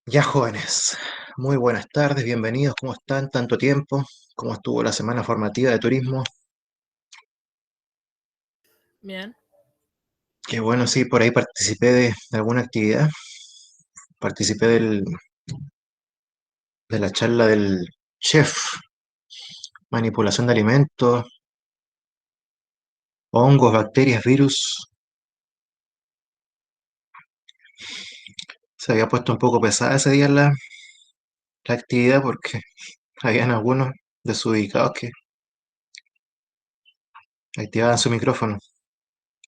Ya jóvenes, muy buenas tardes, bienvenidos, ¿cómo están? Tanto tiempo, ¿cómo estuvo la semana formativa de turismo? Bien. Qué bueno, sí, por ahí participé de alguna actividad, participé de la charla del chef, manipulación de alimentos, hongos, bacterias, virus. Se había puesto un poco pesada ese día la actividad porque habían algunos desubicados que activaban su micrófono,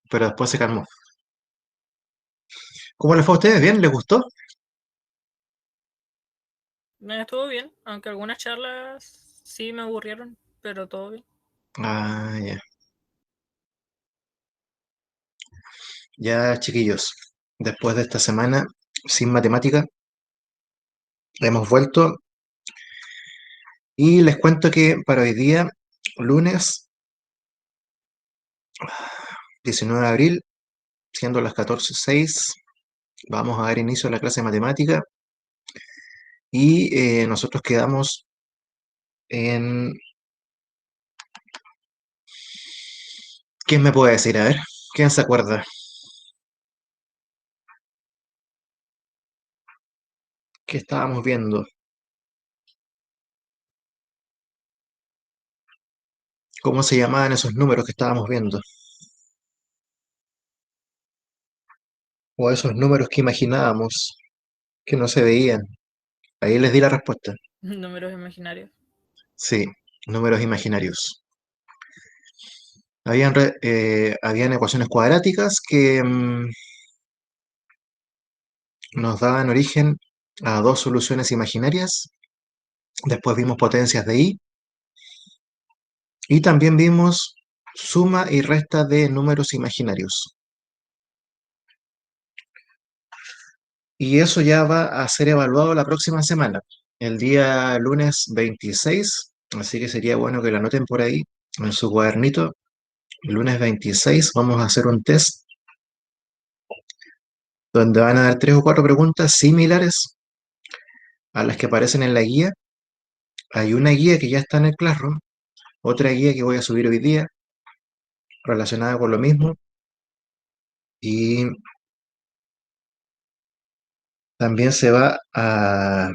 pero después se calmó. ¿Cómo les fue a ustedes? ¿Bien? ¿Les gustó? Me estuvo bien, aunque algunas charlas sí me aburrieron, pero todo bien. Ah, ya. Ya, chiquillos, después de esta semana sin matemática, hemos vuelto y les cuento que para hoy día, lunes 19 de abril, siendo las 14:06, vamos a dar inicio a la clase de matemática y nosotros quedamos en... ¿Quién me puede decir? A ver, ¿quién se acuerda? ¿Qué estábamos viendo? ¿Cómo se llamaban esos números que estábamos viendo? O esos números que imaginábamos que no se veían. Ahí les di la respuesta. Números imaginarios. Sí, números imaginarios. Habían ecuaciones cuadráticas que nos daban origen a dos soluciones imaginarias. Después vimos potencias de i y también vimos suma y resta de números imaginarios. Y eso ya va a ser evaluado la próxima semana, el día lunes 26. Así que sería bueno que lo anoten por ahí en su cuadernito. El lunes 26 vamos a hacer un test donde van a dar tres o cuatro preguntas similares a las que aparecen en la guía. Hay una guía que ya está en el Classroom, otra guía que voy a subir hoy día relacionada con lo mismo, y también se va a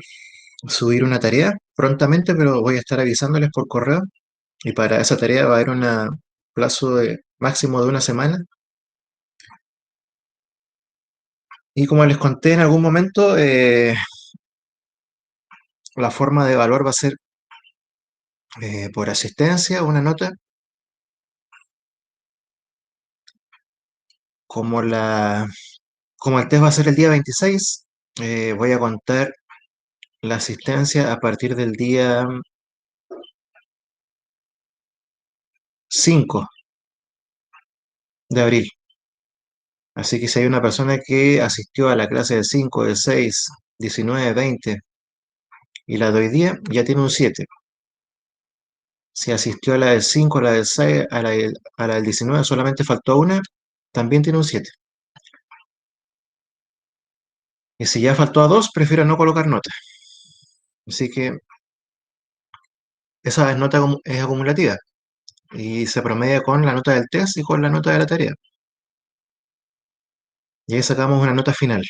subir una tarea prontamente, pero voy a estar avisándoles por correo, y para esa tarea va a haber un plazo máximo de una semana. Y como les conté en algún momento, la forma de evaluar va a ser por asistencia, una nota. Como como el test va a ser el día 26, voy a contar la asistencia a partir del día 5 de abril. Así que si hay una persona que asistió a la clase del 5, del 6, 19, 20 y la de hoy día, ya tiene un 7. Si asistió a la del 5, a la del 6, a la del 19, solamente faltó una, también tiene un 7. Y si ya faltó a dos, prefiero no colocar nota. Así que esa nota es acumulativa y se promedia con la nota del test y con la nota de la tarea. Y ahí sacamos una nota final.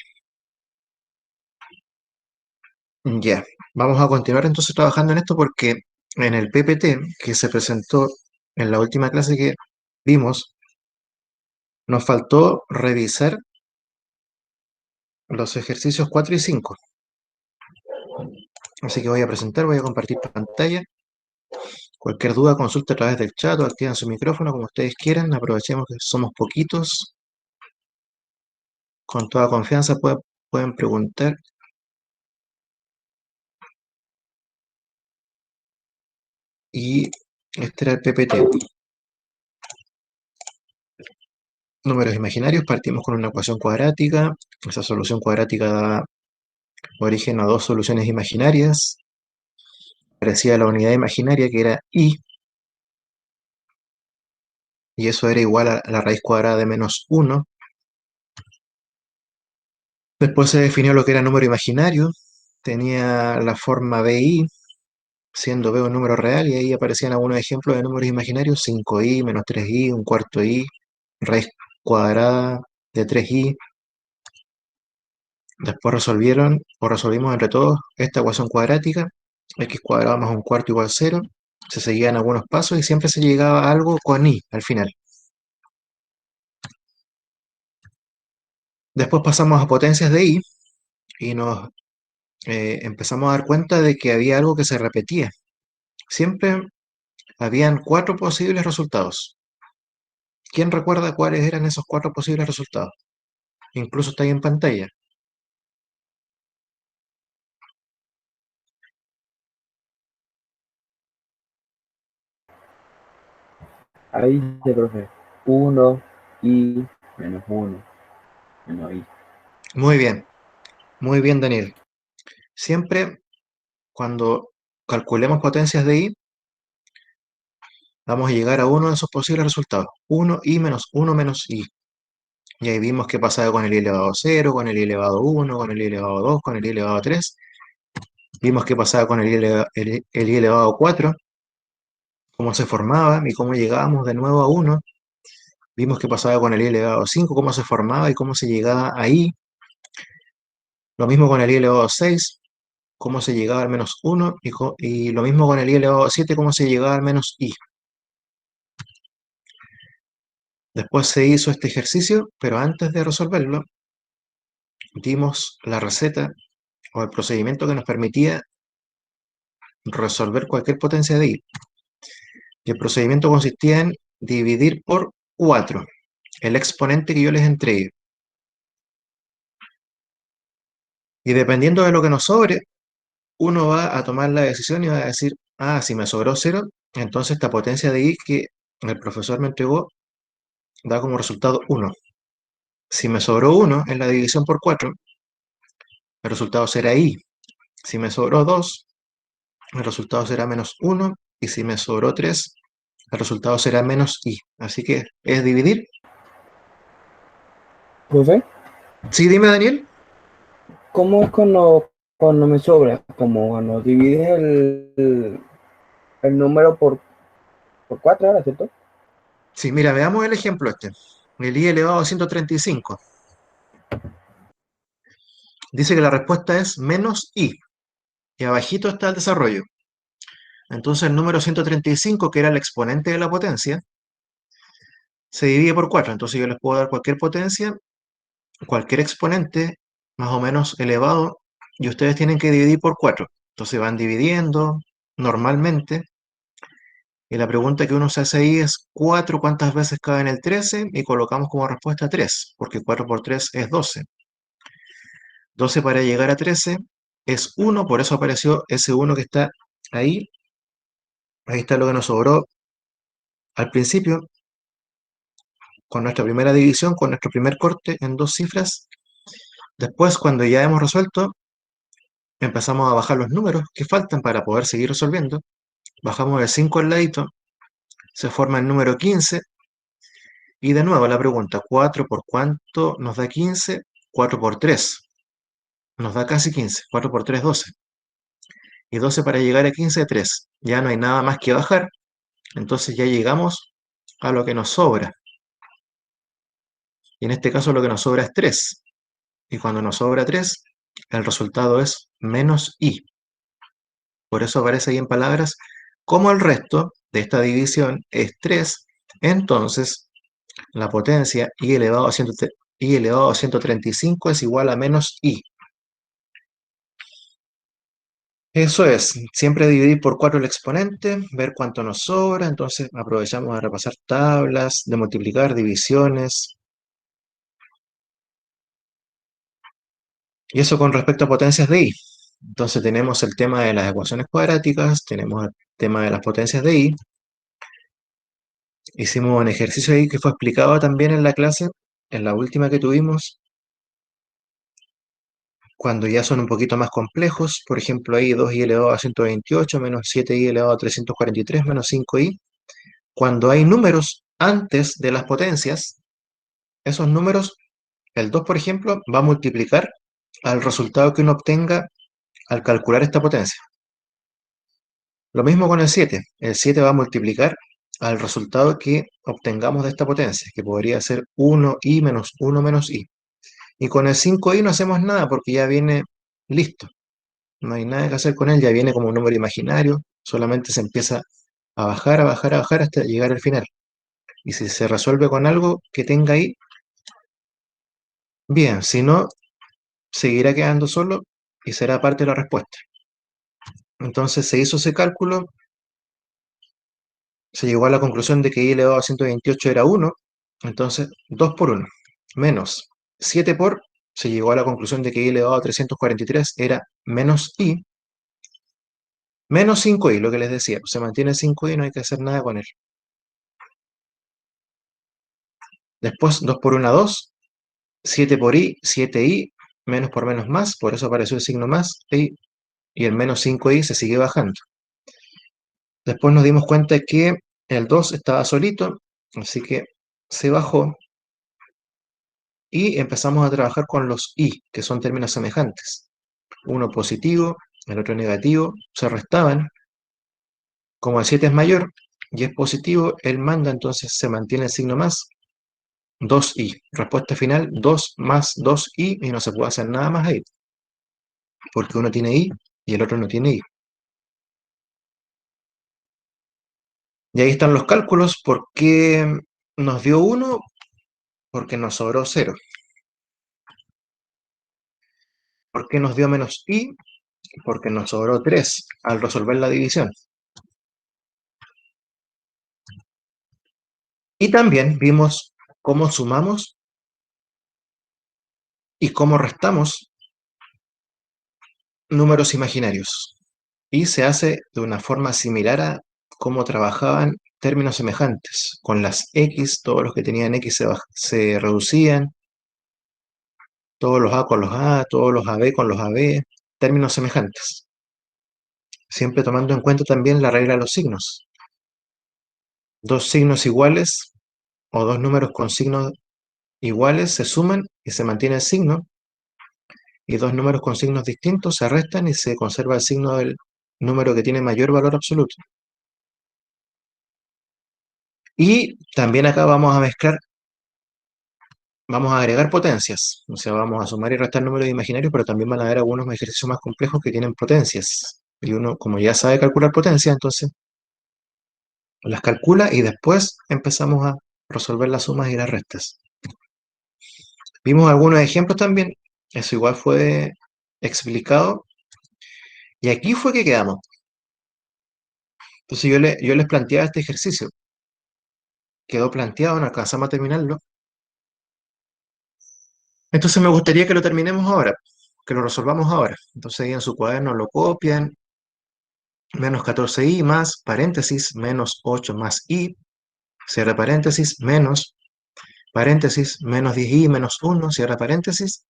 Ya, vamos a continuar entonces trabajando en esto porque en el PPT que se presentó en la última clase que vimos, nos faltó revisar los ejercicios 4 y 5. Así que voy a compartir pantalla. Cualquier duda, consulta a través del chat o activen su micrófono como ustedes quieran. Aprovechemos que somos poquitos. Con toda confianza pueden preguntar. Y este era el PPT. Números imaginarios, partimos con una ecuación cuadrática. Esa solución cuadrática da origen a dos soluciones imaginarias. Parecía la unidad imaginaria que era i, y eso era igual a la raíz cuadrada de -1. Después se definió lo que era número imaginario, tenía la forma BI, siendo B un número real, y ahí aparecían algunos ejemplos de números imaginarios: 5i, menos 3i, un cuarto i, raíz cuadrada de 3i. Después resolvimos entre todos esta ecuación cuadrática: x cuadrado más un cuarto igual 0. Se seguían algunos pasos y siempre se llegaba a algo con i al final. Después pasamos a potencias de i y nos empezamos a dar cuenta de que había algo que se repetía. Siempre habían cuatro posibles resultados. ¿Quién recuerda cuáles eran esos cuatro posibles resultados? Incluso está ahí en pantalla. Ahí dice, profe, 1 y menos 1 menos i. Muy bien, Daniel. Siempre cuando calculemos potencias de i, vamos a llegar a uno de esos posibles resultados: 1i menos 1 menos i. Y ahí vimos qué pasaba con el i elevado a 0, con el i elevado a 1, con el i elevado a 2, con el i elevado a 3. Vimos qué pasaba con el i elevado a 4, cómo se formaba y cómo llegábamos de nuevo a 1. Vimos qué pasaba con el i elevado a 5, cómo se formaba y cómo se llegaba a i. Lo mismo con el i elevado a 6, cómo se llegaba al menos 1. Y lo mismo con el i elevado a 7, cómo se llegaba al menos i. Después se hizo este ejercicio, pero antes de resolverlo, dimos la receta o el procedimiento que nos permitía resolver cualquier potencia de i. Y el procedimiento consistía en dividir por 4 el exponente que yo les entregué. Y dependiendo de lo que nos sobre, uno va a tomar la decisión y va a decir: ah, si me sobró 0, entonces esta potencia de i que el profesor me entregó da como resultado 1. Si me sobró 1 en la división por 4, el resultado será i. Si me sobró 2, el resultado será menos 1. Y si me sobró 3, el resultado será menos i. Así que es dividir. Profe, Sí, dime, Daniel. ¿cómo es cuando me sobra? Como cuando divides el número por 4 ahora, ¿cierto? Sí, mira, veamos el ejemplo este. El i elevado a 135. Dice que la respuesta es menos i. Y abajito está el desarrollo. Entonces el número 135, que era el exponente de la potencia, se divide por 4. Entonces yo les puedo dar cualquier potencia, cualquier exponente más o menos elevado, y ustedes tienen que dividir por 4. Entonces van dividiendo normalmente. Y la pregunta que uno se hace ahí es: 4, ¿cuántas veces cabe en el 13? Y colocamos como respuesta 3, porque 4 por 3 es 12. 12 para llegar a 13 es 1, por eso apareció ese 1 que está ahí. Ahí está lo que nos sobró al principio, con nuestra primera división, con nuestro primer corte en dos cifras. Después, cuando ya hemos resuelto, empezamos a bajar los números que faltan para poder seguir resolviendo. Bajamos el 5 al ladito, se forma el número 15. Y de nuevo la pregunta: 4 por cuánto nos da 15. 4 por 3 nos da casi 15. 4 por 3, 12. Y 12 para llegar a 15, 3. Ya no hay nada más que bajar. Entonces ya llegamos a lo que nos sobra. Y en este caso lo que nos sobra es 3. Y cuando nos sobra 3, el resultado es menos i. Por eso aparece ahí en palabras: como el resto de esta división es 3, entonces la potencia i elevado a 135 es igual a menos i. Eso es, siempre dividir por 4 el exponente, ver cuánto nos sobra. Entonces aprovechamos a repasar tablas, de multiplicar, divisiones. Y eso con respecto a potencias de i. Entonces tenemos el tema de las ecuaciones cuadráticas, tenemos el tema de las potencias de i. Hicimos un ejercicio ahí que fue explicado también en la clase, en la última que tuvimos, cuando ya son un poquito más complejos. Por ejemplo, ahí 2i elevado a 128 menos 7i elevado a 343 menos 5i. Cuando hay números antes de las potencias, esos números, el 2, por ejemplo, va a multiplicar al resultado que uno obtenga al calcular esta potencia. Lo mismo con el 7. El 7 va a multiplicar al resultado que obtengamos de esta potencia, que podría ser 1i menos 1 menos i. Y con el 5i no hacemos nada porque ya viene listo. No hay nada que hacer con él, ya viene como un número imaginario, solamente se empieza a bajar, a bajar, a bajar hasta llegar al final. Y si se resuelve con algo que tenga i, bien, si no, seguirá quedando solo y será parte de la respuesta. Entonces se hizo ese cálculo, se llegó a la conclusión de que i elevado a 128 era 1, entonces 2 por 1, menos 7 por, se llegó a la conclusión de que i elevado a 343 era menos i, menos 5i, lo que les decía, se mantiene 5i, no hay que hacer nada con él. Después 2 por 1, 2, 7 por i, 7i, menos por menos más, por eso apareció el signo más, y el menos 5i se sigue bajando. Después nos dimos cuenta que el 2 estaba solito, así que se bajó y empezamos a trabajar con los i, que son términos semejantes. Uno positivo, el otro negativo, se restaban. Como el 7 es mayor y es positivo, él manda, entonces se mantiene el signo más, 2i. Respuesta final, 2 más 2i y no se puede hacer nada más ahí, porque uno tiene i y el otro no tiene i. Y ahí están los cálculos, ¿por qué nos dio 1? Porque nos sobró 0. ¿Por qué nos dio menos i? Porque nos sobró 3 al resolver la división. Y también vimos cómo sumamos y cómo restamos números imaginarios. Y se hace de una forma similar a cómo trabajaban términos semejantes. Con las x, todos los que tenían x se reducían, todos los a con los a, todos los ab con los ab, términos semejantes. Siempre tomando en cuenta también la regla de los signos. Dos signos iguales o dos números con signos iguales se suman y se mantiene el signo, y dos números con signos distintos se restan y se conserva el signo del número que tiene mayor valor absoluto. Y también acá vamos a mezclar, vamos a agregar potencias, o sea, vamos a sumar y restar números imaginarios, pero también van a haber algunos ejercicios más complejos que tienen potencias. Y uno, como ya sabe calcular potencias, entonces las calcula y después empezamos a resolver las sumas y las restas. Vimos algunos ejemplos también, eso igual fue explicado, y aquí fue que quedamos. Entonces yo les planteaba este ejercicio, quedó planteado, no alcanzamos a terminarlo. Entonces me gustaría que lo terminemos ahora, que lo resolvamos ahora. Entonces ahí en su cuaderno lo copian, menos 14i más, paréntesis, menos 8 más i, cierra paréntesis, menos, paréntesis, menos 10i menos 1, cierra paréntesis.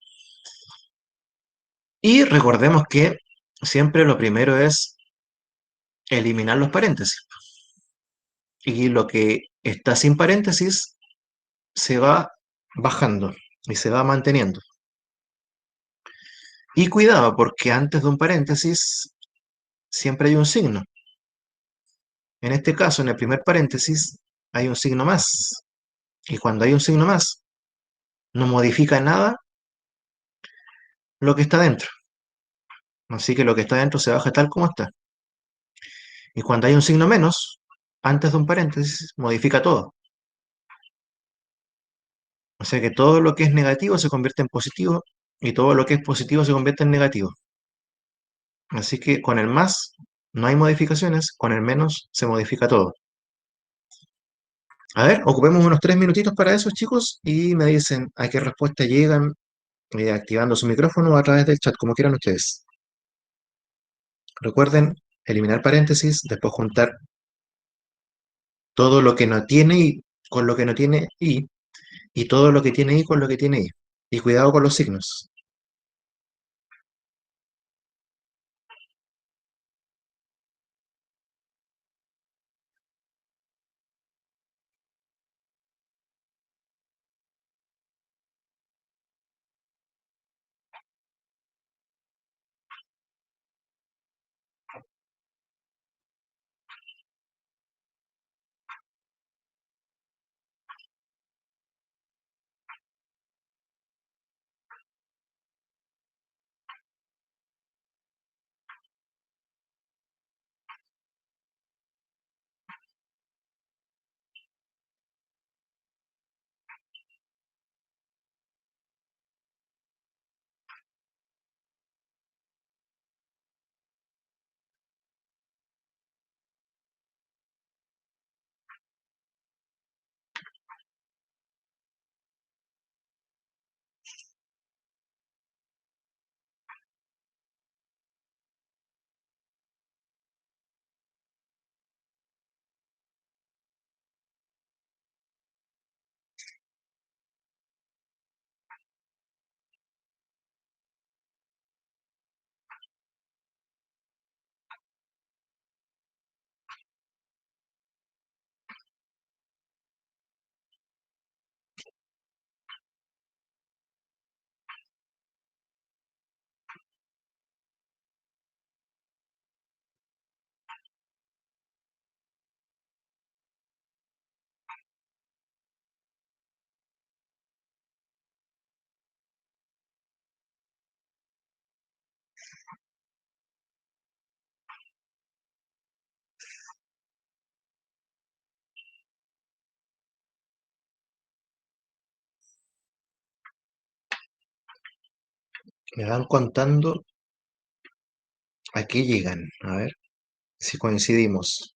Y recordemos que siempre lo primero es eliminar los paréntesis. Y lo que está sin paréntesis se va bajando y se va manteniendo. Y cuidado, porque antes de un paréntesis siempre hay un signo. En este caso, en el primer paréntesis, hay un signo más. Y cuando hay un signo más, no modifica nada lo que está dentro. Así que lo que está dentro se baja tal como está. Y cuando hay un signo menos, antes de un paréntesis, modifica todo. O sea que todo lo que es negativo se convierte en positivo y todo lo que es positivo se convierte en negativo. Así que con el más no hay modificaciones, con el menos se modifica todo. A ver, ocupemos unos 3 minutitos para eso, chicos, y me dicen a qué respuesta llegan activando su micrófono a través del chat, como quieran ustedes. Recuerden eliminar paréntesis, después juntar todo lo que no tiene i con lo que no tiene i, y todo lo que tiene i con lo que tiene i. Y cuidado con los signos. Me van contando a qué llegan. A ver si coincidimos.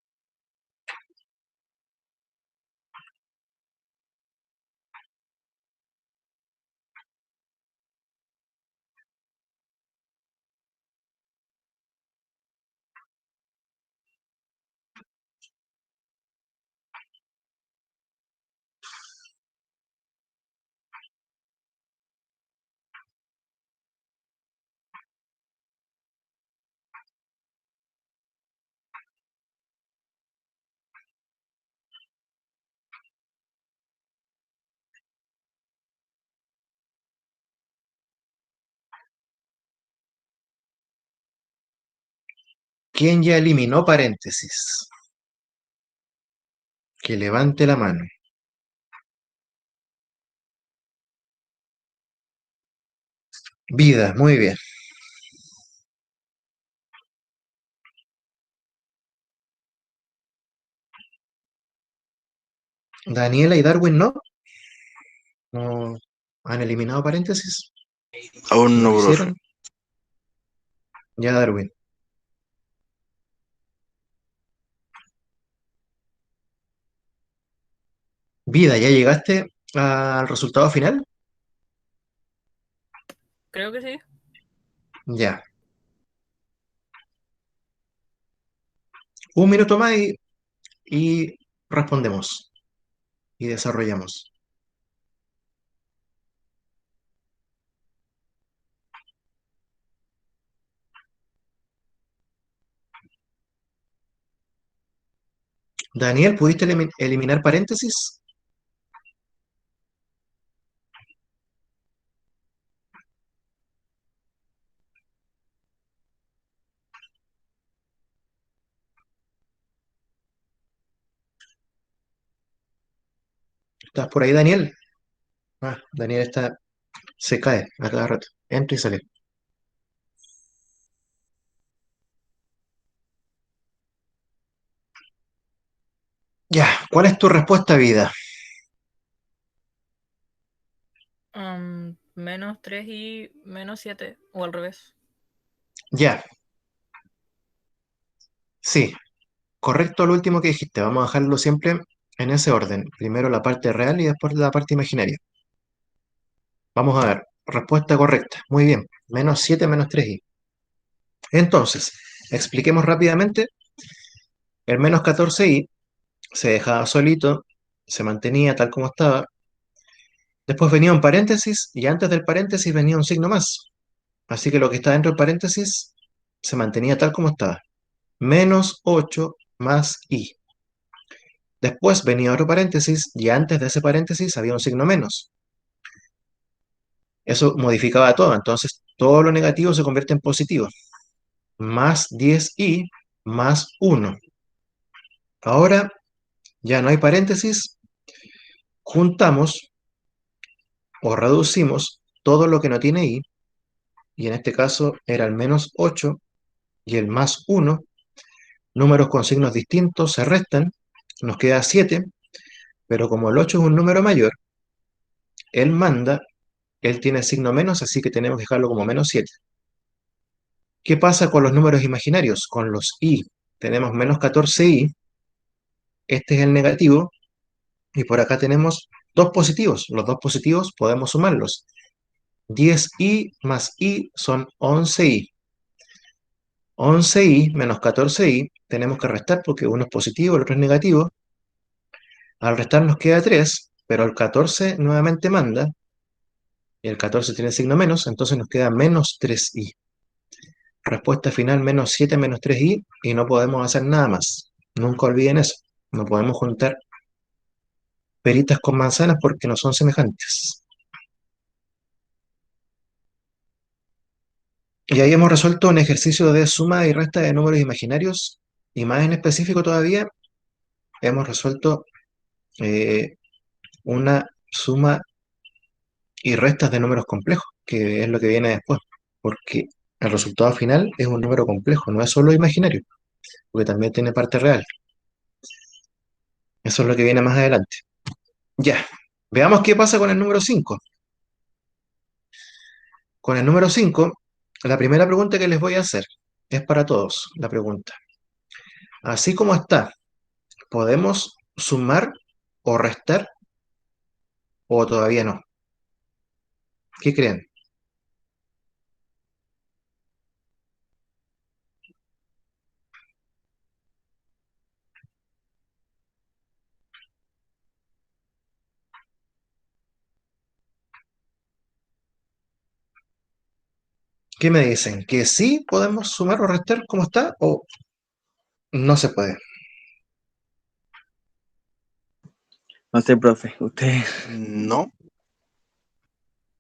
¿Quién ya eliminó paréntesis? Que levante la mano. Vida, muy bien. Daniela y Darwin no. No han eliminado paréntesis. Aún ¿No no, lo profe. hicieron? Ya, Darwin. Vida, ¿ya llegaste al resultado final? Creo que sí. Ya. Un minuto más y respondemos y desarrollamos. Daniel, ¿pudiste eliminar paréntesis? ¿Estás por ahí, Daniel? Ah, Daniel se cae a cada rato. Entra y sale. Ya, ¿cuál es tu respuesta, vida? Menos 3 y menos 7. O al revés. Ya, sí, correcto lo último que dijiste. Vamos a dejarlo siempre en ese orden. Primero la parte real y después la parte imaginaria. Vamos a ver. Respuesta correcta. Muy bien. Menos 7 menos 3i. Entonces, expliquemos rápidamente. El menos 14i se dejaba solito, se mantenía tal como estaba. Después venía un paréntesis y antes del paréntesis venía un signo más. Así que lo que está dentro del paréntesis se mantenía tal como estaba. Menos 8 más i. Después venía otro paréntesis y antes de ese paréntesis había un signo menos. Eso modificaba todo, entonces todo lo negativo se convierte en positivo. Más 10i más 1. Ahora ya no hay paréntesis, juntamos o reducimos todo lo que no tiene i, y en este caso era el menos 8 y el más 1. Números con signos distintos se restan, nos queda 7, pero como el 8 es un número mayor, él manda, él tiene signo menos, así que tenemos que dejarlo como menos 7. ¿Qué pasa con los números imaginarios? Con los i. Tenemos menos 14i, este es el negativo, y por acá tenemos dos positivos. Los dos positivos podemos sumarlos. 10i más i son 11i. 11i menos 14i tenemos que restar porque uno es positivo, el otro es negativo. Al restar nos queda 3, pero el 14 nuevamente manda, y el 14 tiene signo menos, entonces nos queda menos 3i. Respuesta final menos 7 menos 3i y no podemos hacer nada más. Nunca olviden eso. No podemos juntar peritas con manzanas porque no son semejantes. Y ahí hemos resuelto un ejercicio de suma y resta de números imaginarios y más en específico todavía hemos resuelto eh, una suma y restas de números complejos, que es lo que viene después, porque el resultado final es un número complejo, no es solo imaginario, porque también tiene parte real. Eso es lo que viene más adelante. Ya, veamos qué pasa con el número 5. Con el número 5, la primera pregunta que les voy a hacer es para todos, la pregunta. Así como está, ¿podemos sumar o restar o todavía no? ¿Qué creen? ¿Qué me dicen? ¿Que sí podemos sumar o restar como está o no se puede? No sé, profe, usted. No,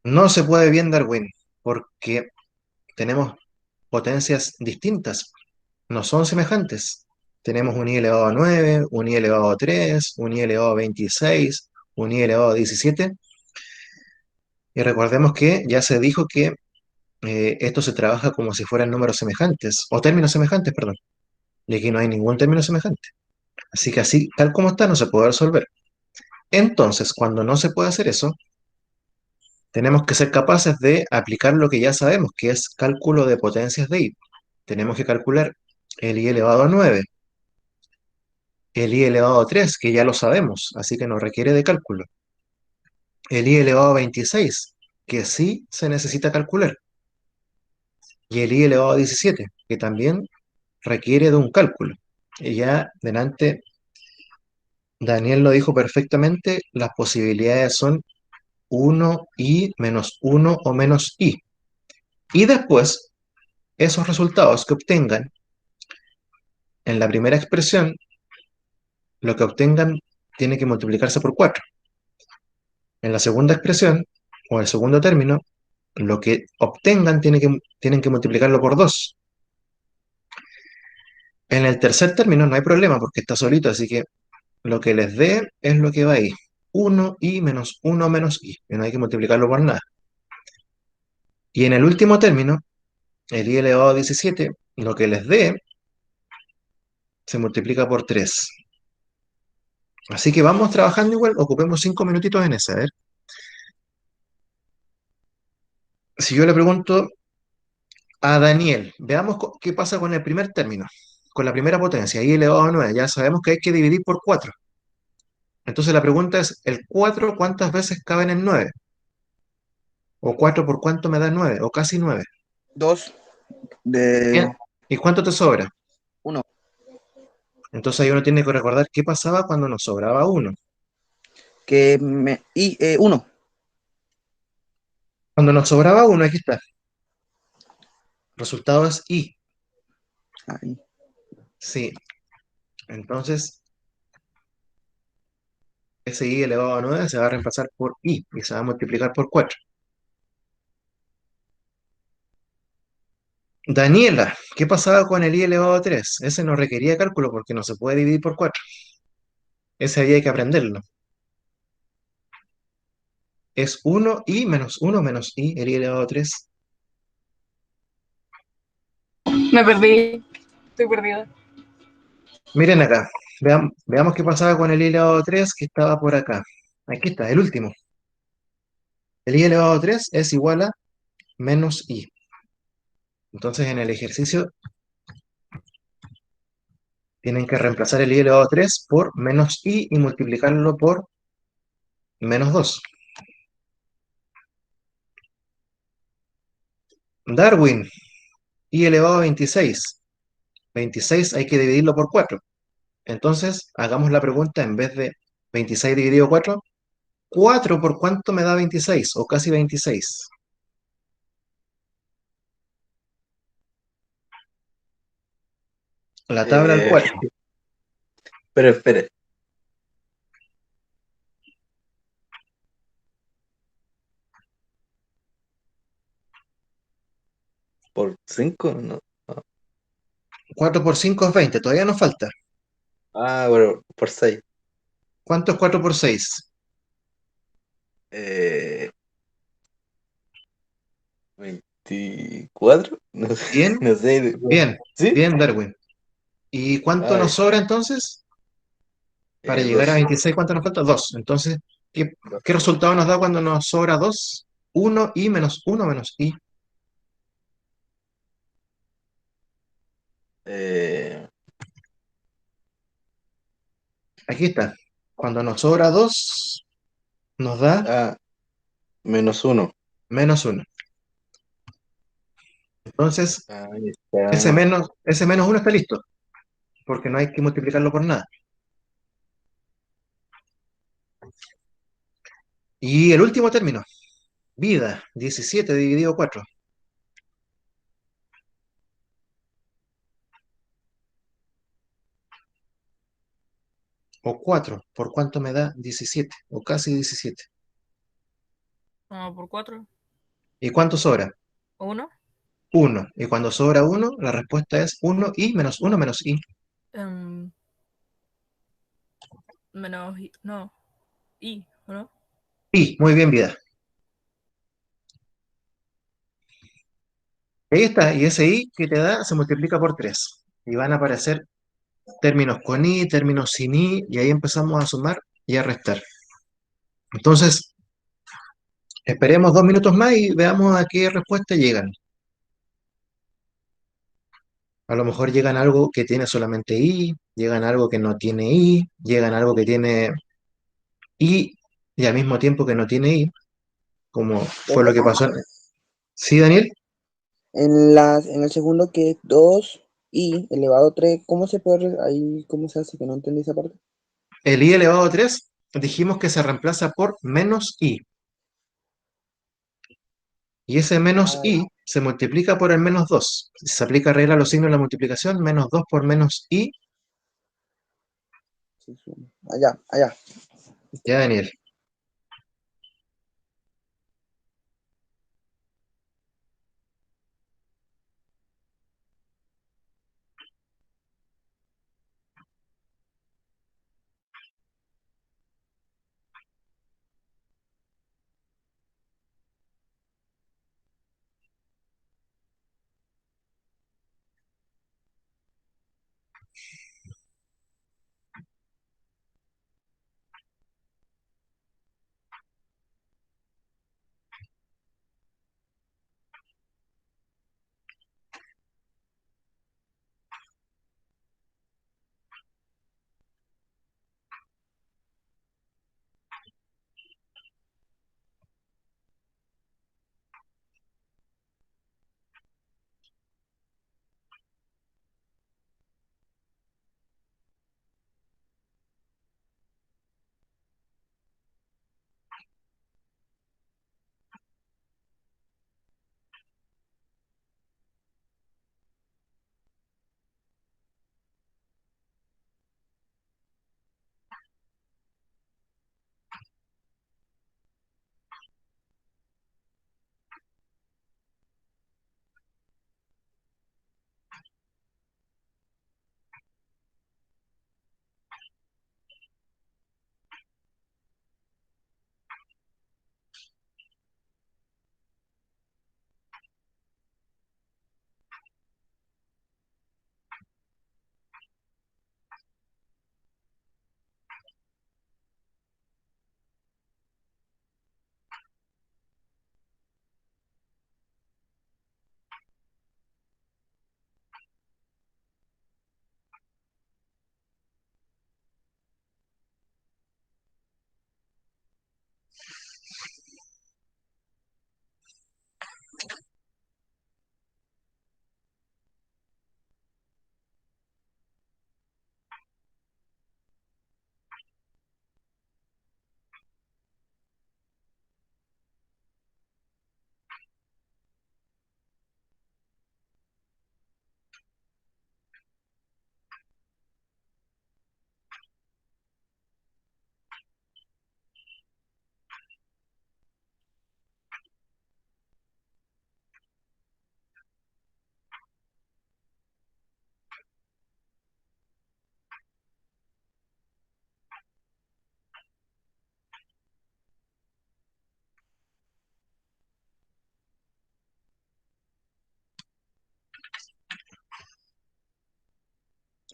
No se puede bien, Darwin, porque tenemos potencias distintas, no son semejantes. Tenemos un i elevado a 9, un i elevado a 3, un i elevado a 26, un i elevado a 17. Y recordemos que ya se dijo que esto se trabaja como si fueran números semejantes, o términos semejantes, perdón. Y aquí no hay ningún término semejante. Así que así, tal como está, no se puede resolver. Entonces, cuando no se puede hacer eso, tenemos que ser capaces de aplicar lo que ya sabemos, que es cálculo de potencias de i. Tenemos que calcular el i elevado a 9, el i elevado a 3, que ya lo sabemos, así que no requiere de cálculo. El i elevado a 26, que sí se necesita calcular. Y el i elevado a 17, que también requiere de un cálculo. Y ya delante, Daniel lo dijo perfectamente, las posibilidades son 1i menos 1 o menos i. Y después, esos resultados que obtengan en la primera expresión, lo que obtengan tiene que multiplicarse por 4. En la segunda expresión, o el segundo término, lo que obtengan tienen que multiplicarlo por 2. En el tercer término no hay problema porque está solito, así que lo que les dé es lo que va ahí. 1i menos 1 menos i, y no hay que multiplicarlo por nada. Y en el último término, el i elevado a 17, lo que les dé se multiplica por 3. Así que vamos trabajando igual, ocupemos 5 minutitos en esa. A ver, si yo le pregunto a Daniel, veamos qué pasa con el primer término, con la primera potencia, i elevado a 9. Ya sabemos que hay que dividir por 4. Entonces la pregunta es, ¿el 4 cuántas veces cabe en el 9? ¿O 4 por cuánto me da 9? ¿O casi 9? 2 Bien. de ¿Y cuánto te sobra? 1. Entonces ahí uno tiene que recordar qué pasaba cuando nos sobraba 1. Y 1. Cuando nos sobraba 1, aquí está. Resultado es i. Ahí. Sí. Entonces, ese i elevado a 9 se va a reemplazar por i y se va a multiplicar por 4. Daniela, ¿qué pasaba con el i elevado a 3? Ese no requería cálculo porque no se puede dividir por 4. Ese había que aprenderlo. Es 1i menos 1 menos i, el i elevado a 3. Me perdí. Estoy perdida. Miren acá, veamos qué pasaba con el i elevado a 3 que estaba por acá. Aquí está, el último. El i elevado a 3 es igual a menos i. Entonces en el ejercicio tienen que reemplazar el i elevado a 3 por menos i y multiplicarlo por menos 2. Darwin, i elevado a 26. 26 hay que dividirlo por 4. Entonces hagamos la pregunta en vez de 26 dividido 4. 4 por cuánto me da 26 o casi 26. La tabla al Eh, cual. pero espere. ¿Por 5? No. 4 por 5 es 20, todavía nos falta. Ah, bueno, por 6. ¿Cuánto es 4 por 6? 24. No sé. Bien, No sé. bien, ¿Sí? bien, Darwin. ¿Y cuánto nos Ay, sobra entonces? Para llegar a 2. 26, ¿cuánto nos falta? 2. Entonces, ¿qué resultado nos da cuando nos sobra 2? 1 i menos 1 menos i. Eh, Aquí está. Cuando nos sobra 2, nos da ah, -1. -1. Entonces, Ahí ese está. menos, ese -1 está listo, porque no hay que multiplicarlo por nada. Y el último término, vida, 17 dividido 4. O 4, ¿por cuánto me da 17? O casi 17. Vamos por 4. ¿Y cuánto sobra? 1. 1. Y cuando sobra 1, la respuesta es 1 y menos 1 menos i. Menos I. No. I, ¿o no? I, muy bien, vida. Ahí está, y ese i que te da se multiplica por 3. Y van a aparecer términos con i, términos sin i, y ahí empezamos a sumar y a restar. Entonces, esperemos 2 minutos más y veamos a qué respuesta llegan. A lo mejor llegan a algo que tiene solamente i, llegan a algo que no tiene i, llegan a algo que tiene i y al mismo tiempo que no tiene i, como fue lo que Profe, pasó ¿Sí, Daniel? en el segundo que es 2 y elevado a 3, ¿cómo se puede, ahí, cómo se hace? Que no entendí esa parte. El i elevado a 3 dijimos que se reemplaza por menos i. Y ese menos Ah, i se multiplica por el -2. Se aplica regla a los signos de la multiplicación, -2 por menos i. sí, sí. Allá, allá. Ya, Daniel.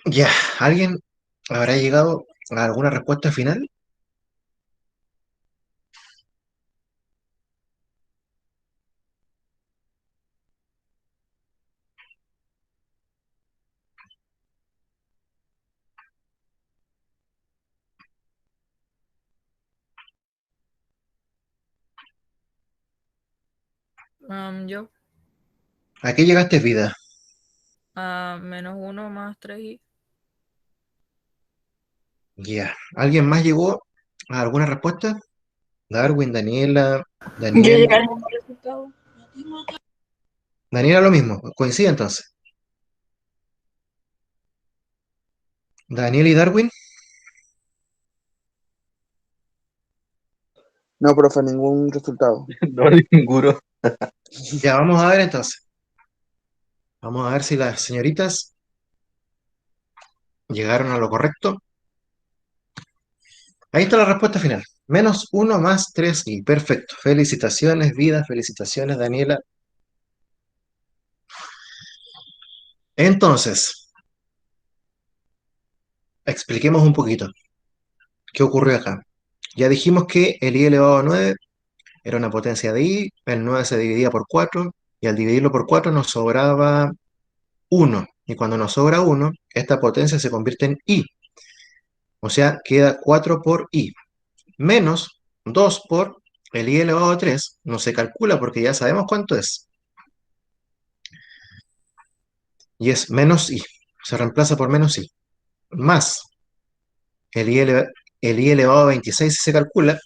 Ya, ¿alguien habrá llegado a alguna respuesta final? Yo ¿A qué llegaste, vida? a -1 más 3i. Ya. ¿Alguien más llegó a alguna respuesta? Darwin, Daniela, Yo Daniel. llegué al mismo resultado. Daniela lo mismo. Coincide entonces. Daniel y Darwin. No, profe, ningún resultado. No, ninguno. Ya, vamos a ver entonces. Vamos a ver si las señoritas llegaron a lo correcto. Ahí está la respuesta final. -1 más 3i. Perfecto. Felicitaciones, vida. Felicitaciones, Daniela. Entonces, expliquemos un poquito qué ocurrió acá. Ya dijimos que el i elevado a 9 era una potencia de i, el 9 se dividía por 4 y al dividirlo por 4 nos sobraba 1. Y cuando nos sobra 1, esta potencia se convierte en i. O sea, queda 4 por i. Menos 2 por el i elevado a 3. No se calcula porque ya sabemos cuánto es. Y es menos i. Se reemplaza por menos i. Más el i elevado a 26 si se calcula.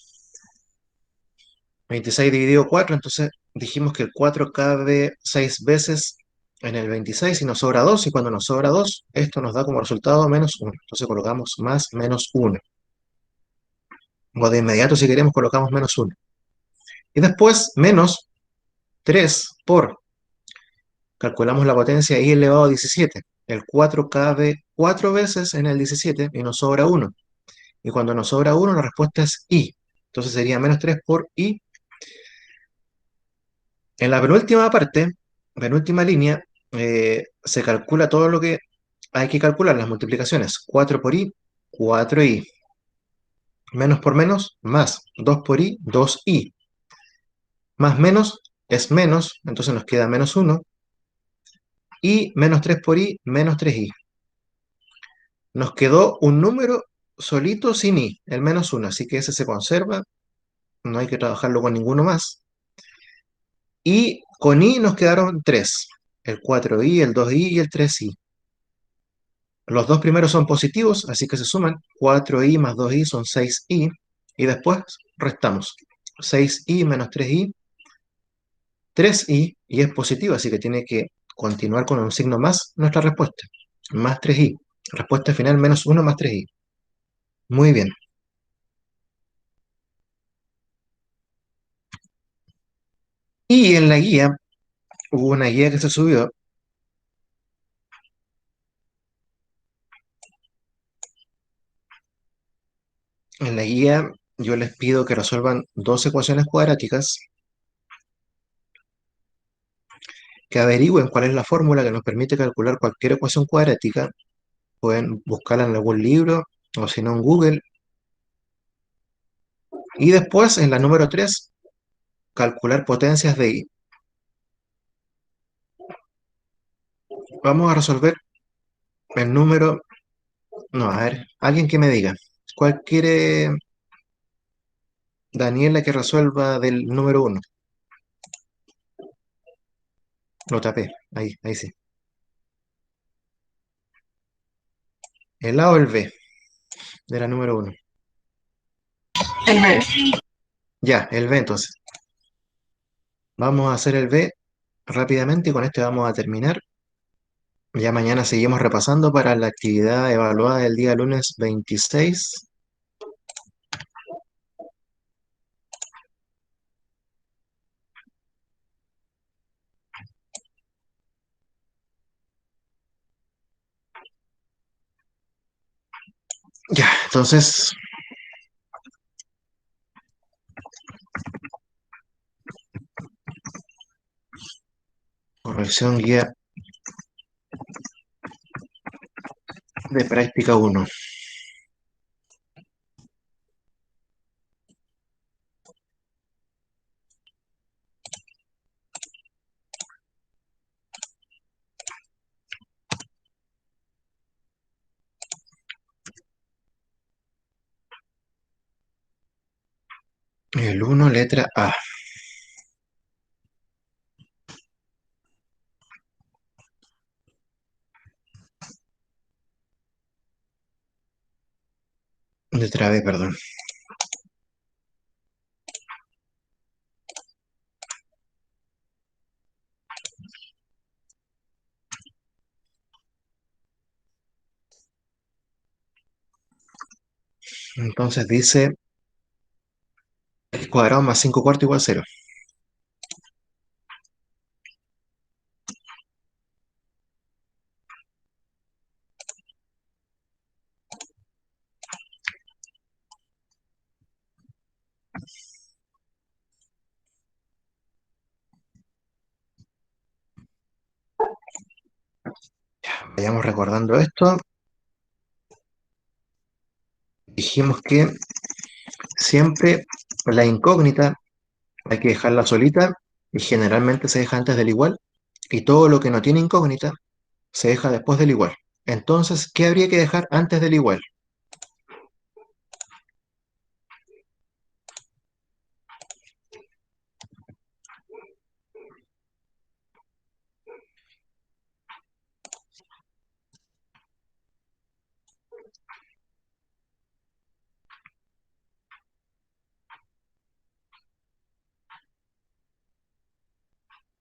26 dividido 4, entonces dijimos que el 4 cabe 6 veces en el 26 y nos sobra 2, y cuando nos sobra 2, esto nos da como resultado -1. Entonces colocamos más -1. O de inmediato, si queremos, colocamos -1. Y después menos 3 por, calculamos la potencia i elevado a 17. El 4 cabe 4 veces en el 17 y nos sobra 1. Y cuando nos sobra 1, la respuesta es i. Entonces sería -3 por i. En la penúltima parte, penúltima línea, se calcula todo lo que hay que calcular, las multiplicaciones. 4 por i, 4i. Menos por menos, más. 2 por i, 2i. Más menos es menos, entonces nos queda -1. Y menos 3 por i, -3i. Nos quedó un número solito sin i, el -1, así que ese se conserva, no hay que trabajarlo con ninguno más. Y con i nos quedaron 3, el 4i, el 2i y el 3i. Los dos primeros son positivos, así que se suman. 4i más 2i son 6i. Y después restamos. 6i menos 3i, 3i, y es positivo, así que tiene que continuar con un signo más nuestra respuesta. Más 3i. Respuesta final -1 más 3i. Muy bien. Y en la guía, hubo una guía que se subió. En la guía yo les pido que resuelvan dos ecuaciones cuadráticas, que averigüen cuál es la fórmula que nos permite calcular cualquier ecuación cuadrática. Pueden buscarla en algún libro o si no en Google. Y después, en la número 3, calcular potencias de i. Vamos a resolver el número... No, a ver, alguien que me diga. ¿Cuál quiere Daniela que resuelva del número 1? Lo tapé. Ahí sí. ¿El A o el B de la número 1? El B. Ya, el B entonces. Vamos a hacer el B rápidamente y con este vamos a terminar. Ya mañana seguimos repasando para la actividad evaluada del día lunes 26. Ya, entonces, corrección guía de práctica 1. El 1, letra A. De otra vez, perdón. Entonces dice x cuadrado más 5 cuartos igual 0. Vayamos recordando esto. Dijimos que siempre la incógnita hay que dejarla solita y generalmente se deja antes del igual. Y todo lo que no tiene incógnita se deja después del igual. Entonces, ¿qué habría que dejar antes del igual?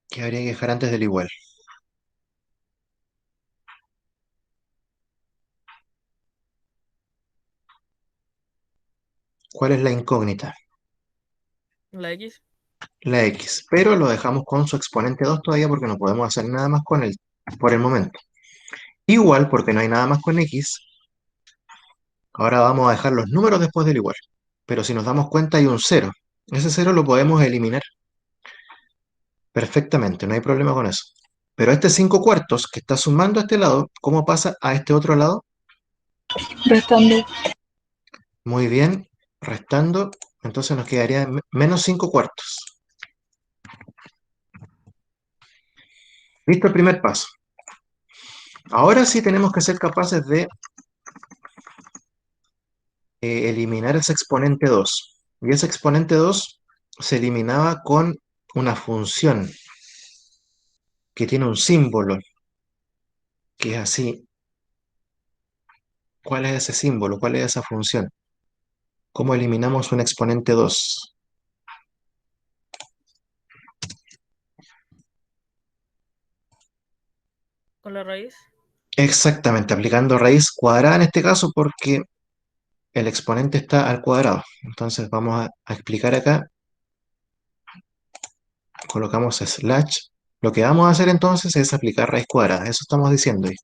¿Qué habría que dejar antes del igual? ¿Cuál es la incógnita? La X. La x, pero lo dejamos con su exponente 2 todavía porque no podemos hacer nada más con él por el momento. Igual, porque no hay nada más con x, ahora vamos a dejar los números después del igual. Pero si nos damos cuenta hay un cero. Ese cero lo podemos eliminar perfectamente, no hay problema con eso. Pero este 5 cuartos que está sumando a este lado, ¿cómo pasa a este otro lado? Restando. Muy bien, restando, entonces nos quedaría menos 5 cuartos. Listo el primer paso. Ahora sí tenemos que ser capaces de eliminar ese exponente 2. Y ese exponente 2 se eliminaba con una función que tiene un símbolo, que es así. ¿Cuál es ese símbolo? ¿Cuál es esa función? ¿Cómo eliminamos un exponente 2? Con la raíz. Exactamente, aplicando raíz cuadrada en este caso porque el exponente está al cuadrado. Entonces vamos a explicar acá. Colocamos slash. Lo que vamos a hacer entonces es aplicar raíz cuadrada. Eso estamos diciendo ahí.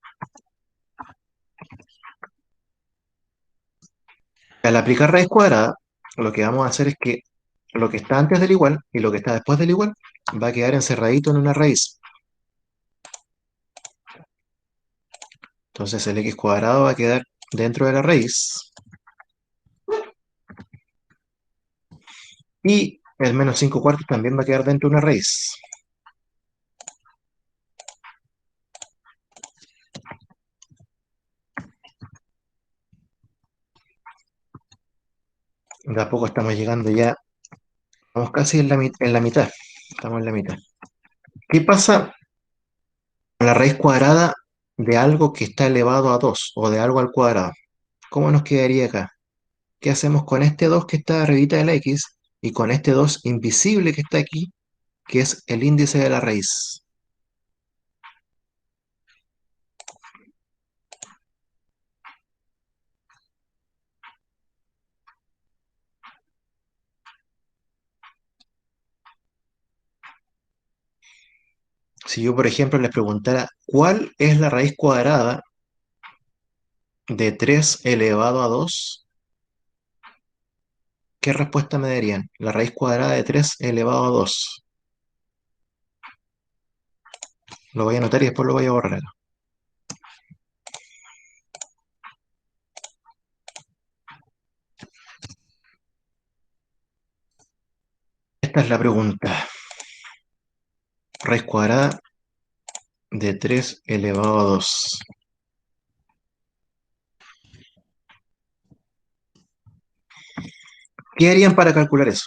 Al aplicar raíz cuadrada, lo que vamos a hacer es que lo que está antes del igual y lo que está después del igual va a quedar encerradito en una raíz. Entonces el x cuadrado va a quedar dentro de la raíz y el menos 5 cuartos también va a quedar dentro de una raíz. De a poco estamos llegando ya, estamos casi en la mitad. Estamos en la mitad. ¿Qué pasa con la raíz cuadrada de algo que está elevado a 2 o de algo al cuadrado? ¿Cómo nos quedaría acá? ¿Qué hacemos con este 2 que está arribita de la x y con este 2 invisible que está aquí, que es el índice de la raíz? Si yo, por ejemplo, les preguntara cuál es la raíz cuadrada de 3 elevado a 2, ¿qué respuesta me darían? La raíz cuadrada de 3 elevado a 2. Lo voy a anotar y después lo voy a borrar. Esta es la pregunta. Raíz cuadrada de 3 elevado a 2. ¿Qué harían para calcular eso?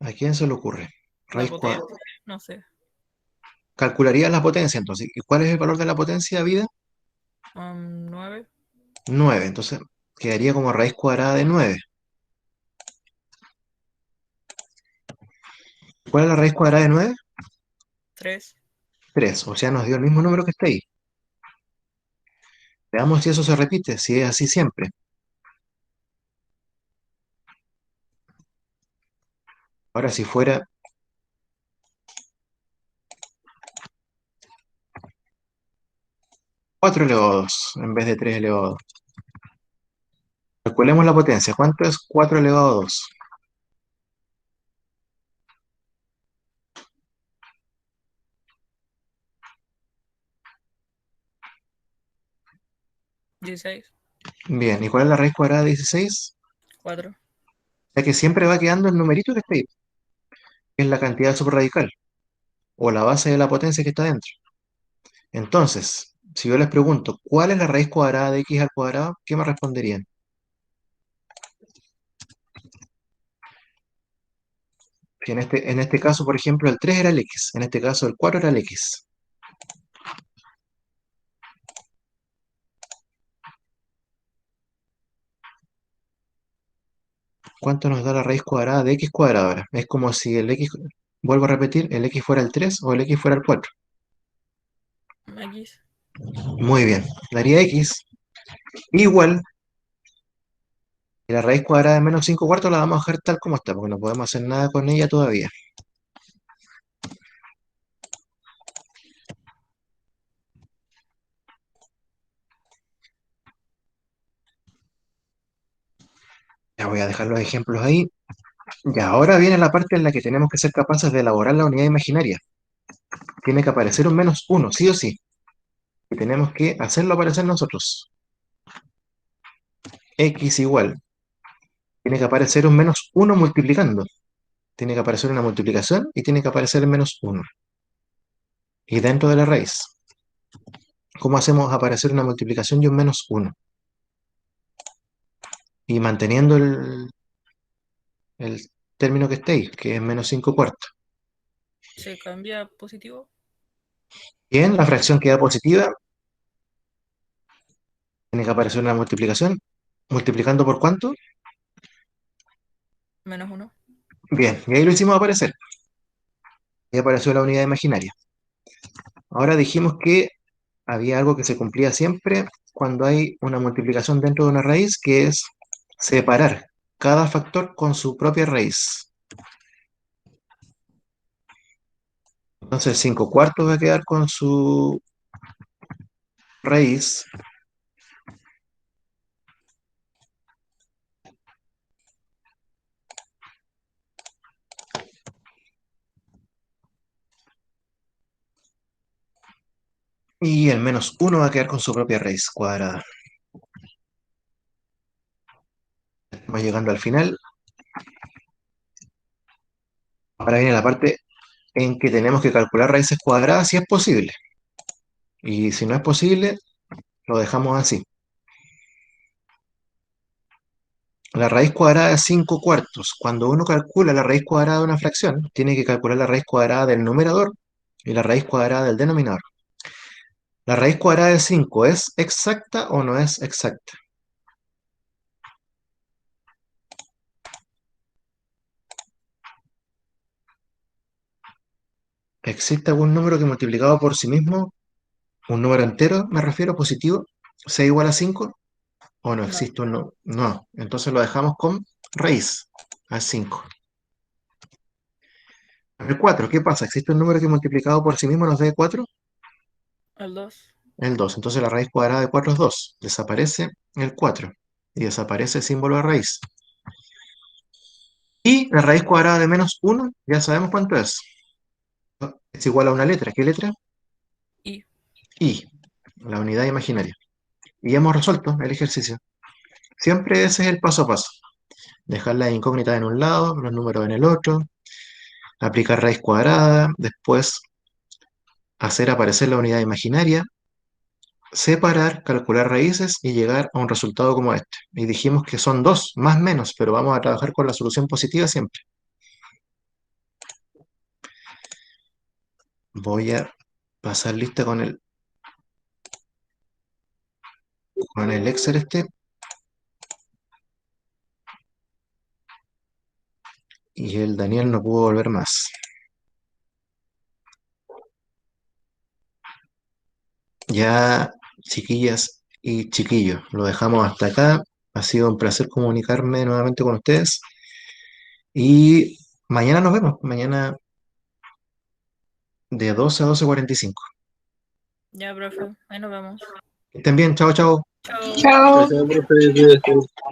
¿A quién se le ocurre? La Raíz cuadrada. potencia, no sé. Calcularía la potencia entonces. ¿Y cuál es el valor de la potencia, vida? 9, 9. Entonces quedaría como raíz cuadrada de 9. ¿Cuál es la raíz cuadrada de 9? 3. 3. O sea, nos dio el mismo número que está ahí. Veamos si eso se repite, si es así siempre. Ahora, si fuera 4 elevado a 2 en vez de 3 elevado a 2. Calculemos la potencia. ¿Cuánto es 4 elevado a 2? 16. Bien, ¿y cuál es la raíz cuadrada de 16? 4. O sea que siempre va quedando el numerito que está ahí, que es la cantidad subradical, o la base de la potencia que está dentro. Entonces, si yo les pregunto, ¿cuál es la raíz cuadrada de x al cuadrado? ¿Qué me responderían? Si en este caso, por ejemplo, el 3 era el x, en este caso el 4 era el x. ¿Cuánto nos da la raíz cuadrada de x cuadrado ahora? Es como si el x, vuelvo a repetir, el x fuera el 3 o el x fuera el 4. X. Muy bien, daría x igual, y la raíz cuadrada de menos 5 cuartos la vamos a dejar tal como está, porque no podemos hacer nada con ella todavía. Ya voy a dejar los ejemplos ahí. Y ahora viene la parte en la que tenemos que ser capaces de elaborar la unidad imaginaria. Tiene que aparecer un menos uno, sí o sí. Y tenemos que hacerlo aparecer nosotros. X igual. Tiene que aparecer un menos uno multiplicando. Tiene que aparecer una multiplicación y tiene que aparecer el menos uno. Y dentro de la raíz, ¿cómo hacemos aparecer una multiplicación y un menos uno? Y manteniendo el término que esté ahí, que es menos 5 cuartos. Se cambia a positivo. Bien, la fracción queda positiva. Tiene que aparecer una multiplicación. ¿Multiplicando por cuánto? -1. Bien, y ahí lo hicimos aparecer. Y apareció la unidad imaginaria. Ahora dijimos que había algo que se cumplía siempre cuando hay una multiplicación dentro de una raíz, que es separar cada factor con su propia raíz. Entonces 5 cuartos va a quedar con su raíz. Y el menos uno va a quedar con su propia raíz cuadrada. Estamos llegando al final. Ahora viene la parte en que tenemos que calcular raíces cuadradas si es posible. Y si no es posible, lo dejamos así. La raíz cuadrada de 5 cuartos. Cuando uno calcula la raíz cuadrada de una fracción, tiene que calcular la raíz cuadrada del numerador y la raíz cuadrada del denominador. ¿La raíz cuadrada de 5 es exacta o no es exacta? ¿Existe algún número que multiplicado por sí mismo, un número entero, me refiero, positivo, sea igual a 5? ¿O no No. existe un no? No, entonces lo dejamos con raíz a 5. El 4, ¿qué pasa? ¿Existe un número que multiplicado por sí mismo nos dé 4? El 2. El 2. Entonces la raíz cuadrada de 4 es 2. Desaparece el 4 y desaparece el símbolo de raíz. Y la raíz cuadrada de menos 1, ya sabemos cuánto es. Es igual a una letra. ¿Qué letra? Y I, la unidad imaginaria. Y hemos resuelto el ejercicio. Siempre ese es el paso a paso. Dejar las incógnitas en un lado, los números en el otro, aplicar raíz cuadrada, después hacer aparecer la unidad imaginaria, separar, calcular raíces y llegar a un resultado como este. Y dijimos que son dos, más menos, pero vamos a trabajar con la solución positiva siempre. Voy a pasar lista con el Excel este. Y el Daniel no pudo volver más. Ya, chiquillas y chiquillos, lo dejamos hasta acá. Ha sido un placer comunicarme nuevamente con ustedes. Y mañana nos vemos. Mañana de 12 a 12:45. Ya, profe, ahí nos vemos. Que estén bien. Chao, chao. Chao. Chao. Chao, chao, profe, cuídate.